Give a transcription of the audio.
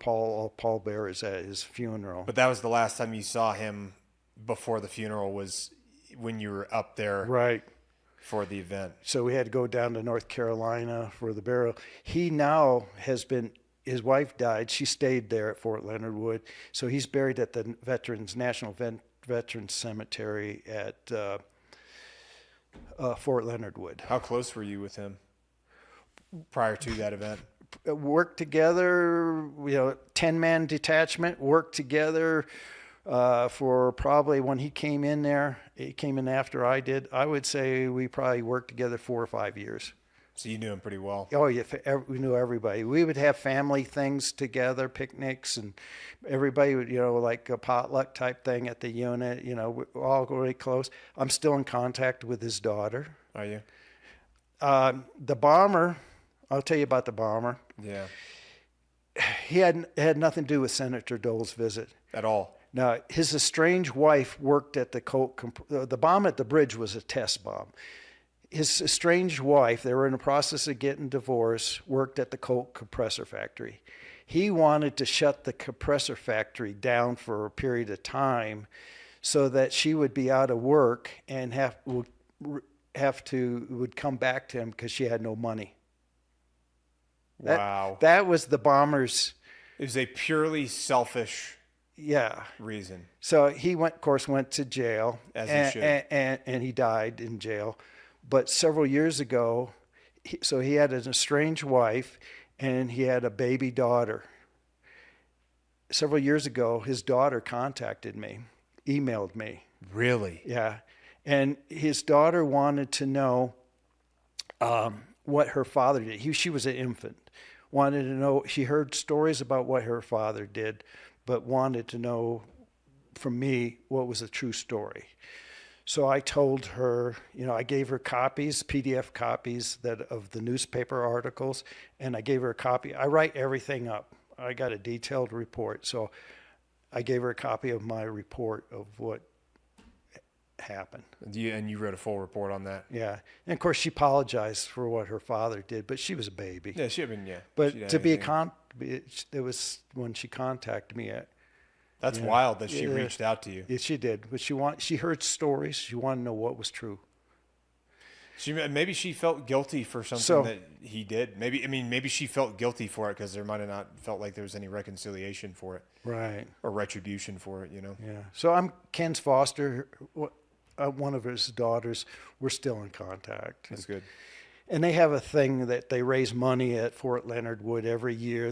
Paul Bear is at his funeral. But that was the last time you saw him before the funeral, was when you were up there Right. for the event. So we had to go down to North Carolina for the burial. He now has been, his wife died. She stayed there at Fort Leonard Wood. So he's buried at the National Veterans Cemetery at Fort Leonard Wood. How close were you with him prior to that event? Worked together, 10-man detachment, worked together for probably, when he came in there, he came in after I did, I would say we probably worked together 4 or 5 years. So you knew him pretty well. Oh, yeah, we knew everybody. We would have family things together, picnics, and everybody would, like a potluck type thing at the unit. We're all really close. I'm still in contact with his daughter. Are you? The bomber, I'll tell you about the bomber. Yeah. He had nothing to do with Senator Dole's visit. At all? Now, his estranged wife worked at the bomb at the bridge was a test bomb. His estranged wife, they were in the process of getting divorced, worked at the Colt compressor factory. He wanted to shut the compressor factory down for a period of time so that she would be out of work and would come back to him because she had no money. Wow. That was the bomber's. It was a purely selfish reason. So he went to jail. As he should. And he died in jail. But several years ago, he had an estranged wife and he had a baby daughter. Several years ago, his daughter contacted me, emailed me. Really? Yeah. And his daughter wanted to know what her father did. She was an infant. Wanted to know, she heard stories about what her father did, but wanted to know from me what was a true story. So I told her, I gave her copies, PDF copies of the newspaper articles, and I gave her a copy. I write everything up. I got a detailed report. So I gave her a copy of my report of what happened. And you wrote a full report on that? Yeah. And of course she apologized for what her father did, but she was a baby. Yeah, she had been, yeah. But to be it was when she contacted me. That's wild that she reached out to you. Yeah, she did. But she heard stories. She wanted to know what was true. Maybe she felt guilty for something that he did. Maybe she felt guilty for it because there might have not felt like there was any reconciliation for it. Right. Or retribution for it, Yeah. So I'm Ken's foster, one of his daughters. We're still in contact. That's good. And they have a thing that they raise money at Fort Leonard Wood every year.